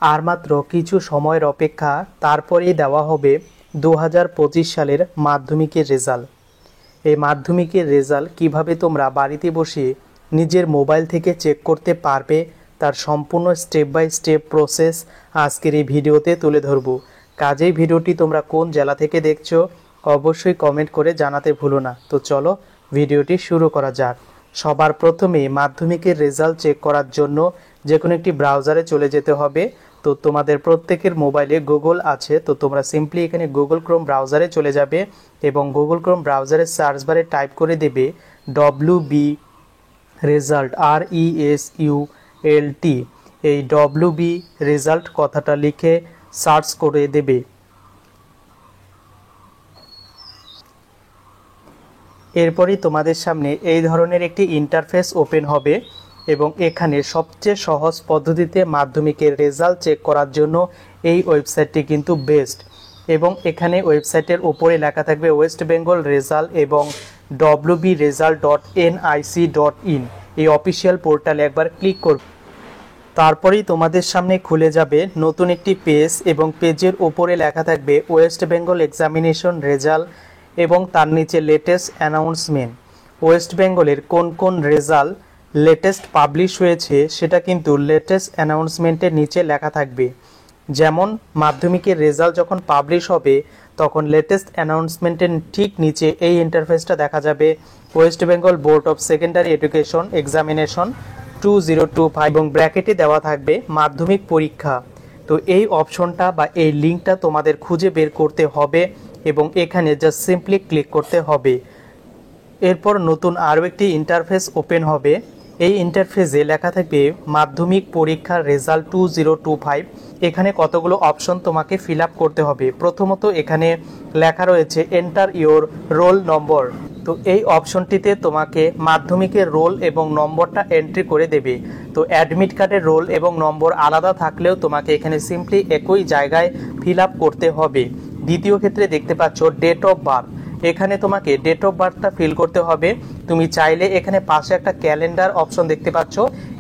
আর মাত্র কিছু সময়ের অপেক্ষা, তারপরেই দেওয়া হবে 2025 সালের মাধ্যমিকের রেজাল্ট। এই মাধ্যমিকের রেজাল্ট কিভাবে তোমরা বাড়িতে বসে নিজের মোবাইল থেকে চেক করতে পারবে, তার সম্পূর্ণ স্টেপ বাই স্টেপ প্রসেস আজকের এই ভিডিওতে তুলে ধরব। কাজেই ভিডিওটি তোমরা কোন জেলা থেকে দেখছো অবশ্যই কমেন্ট করে জানাতে ভুলো না। তো চলো ভিডিওটি শুরু করা যাক। সবার প্রথমে মাধ্যমিকের রেজাল্ট চেক করার জন্য যে কোনো একটি ব্রাউজারে চলে যেতে হবে। তো তোমাদের প্রত্যেকের মোবাইলে গুগল আছে, তো তোমরা সিম্পলি এখানে গুগল ক্রোম ব্রাউজারে চলে যাবে এবং গুগল ক্রোম ব্রাউজারের সার্চ বারে টাইপ করে দেবে WB রেজাল্ট, RESULT। এই WB রেজাল্ট কথাটা লিখে সার্চ করে দেবে। এরপরই তোমাদের সামনে এই ধরনের একটি ইন্টারফেস ওপেন হবে এবং এখানে সবচেয়ে সহজ পদ্ধতিতে মাধ্যমিকের রেজাল্ট চেক করার জন্য এই ওয়েবসাইটটি কিন্তু বেস্ট। এবং এখানে ওয়েবসাইটের উপরে লেখা থাকবে ওয়েস্ট বেঙ্গল রেজাল্ট এবং wbresult.nic.in। এই অফিসিয়াল পোর্টালে একবার ক্লিক করবে, তারপরেই তোমাদের সামনে খুলে যাবে নতুন একটি পেজ এবং পেজের উপরে লেখা থাকবে ওয়েস্ট বেঙ্গল এক্সামিনেশন রেজাল্ট এবং তার নিচে লেটেস্ট অ্যানাউন্সমেন্ট। ওয়েস্ট বেঙ্গলের কোন কোন রেজাল্ট লেটেস্ট পাবলিশ হয়েছে সেটা কিন্তু লেটেস্ট অ্যানাউন্সমেন্টের নিচে লেখা থাকবে। যেমন মাধ্যমিকের রেজাল্ট যখন পাবলিশ হবে তখন লেটেস্ট অ্যানাউন্সমেন্টের ঠিক নিচে এই ইন্টারফেসটা দেখা যাবে, West Bengal board of secondary education examination 2025 এবং ব্র্যাকেটে দেওয়া থাকবে মাধ্যমিক পরীক্ষা। তো এই অপশনটা বা এই লিঙ্কটা তোমাদের খুঁজে বের করতে হবে এবং এখানে জাস্ট সিম্পলি ক্লিক করতে হবে। এরপর নতুন আরও একটি ইন্টারফেস ওপেন হবে। এই ইন্টারফেসে লেখা থাকবে মাধ্যমিক পরীক্ষার রেজাল্ট 2025। এখানে কতগুলো অপশন তোমাকে ফিল আপ করতে হবে। প্রথমত এখানে লেখা রয়েছে এন্টার ইওর রোল নম্বর। তো এই অপশনটিতে তোমাকে মাধ্যমিকের রোল এবং নম্বরটা এন্ট্রি করে দেবে। তো অ্যাডমিট কার্ডের রোল এবং নম্বর আলাদা থাকলেও তোমাকে এখানে সিম্পলি একই জায়গায় ফিল আপ করতে হবে। দ্বিতীয় ক্ষেত্রে দেখতে পাচ্ছ ডেট অফ বার্থ, এখানে তোমাকে ডেট অফ বার্থটা ফিল করতে হবে। তুমি চাইলে এখানে পাশে একটা ক্যালেন্ডার অপশন দেখতে পাচ্ছ,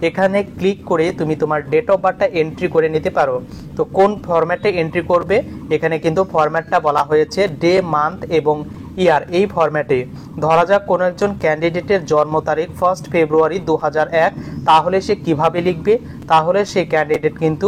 এখানে ক্লিক করে তুমি তোমার ডেট অফ বার্থটা এন্ট্রি করে নিতে পারো। তো কোন ফরম্যাটে এন্ট্রি করবে, এখানে কিন্তু ফরম্যাটটা বলা হয়েছে ডে, মান্থ এবং ইয়ার। এই ফরম্যাটে ধরা যাক কোনো একজন ক্যান্ডিডেটের জন্ম তারিখ 1 ফেব্রুয়ারি 2001, তাহলে সে কিভাবে লিখবে, তাহলে সেই ক্যান্ডিডেট কিন্তু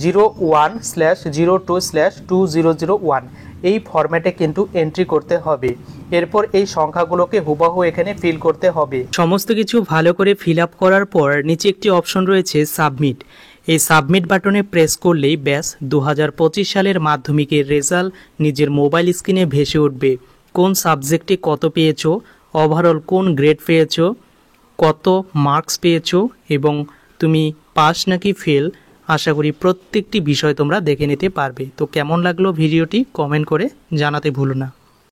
01/02/2001 এই ফরম্যাটে কিন্তু এন্ট্রি করতে হবে। এরপর এই সংখ্যাগুলোকে হুবহু এখানে ফিল করতে হবে। সমস্ত কিছু ভালো করে ফিল আপ করার পর নিচে একটি অপশন রয়েছে সাবমিট। এই সাবমিট বাটনে প্রেস করলেই ব্যাস 2025 সালের মাধ্যমিকের রেজাল্ট নিজের মোবাইল স্ক্রিনে ভেসে উঠবে। কোন সাবজেক্টে কত পেয়েছো, ওভারঅল কোন গ্রেড পেয়েছো, কত মার্কস পেয়েছো এবং তুমি পাস নাকি ফেল, আশা করি প্রত্যেকটি বিষয় তোমরা দেখে নিতে পারবে। তো কেমন লাগলো ভিডিওটি কমেন্ট করে জানাতে ভুলো না।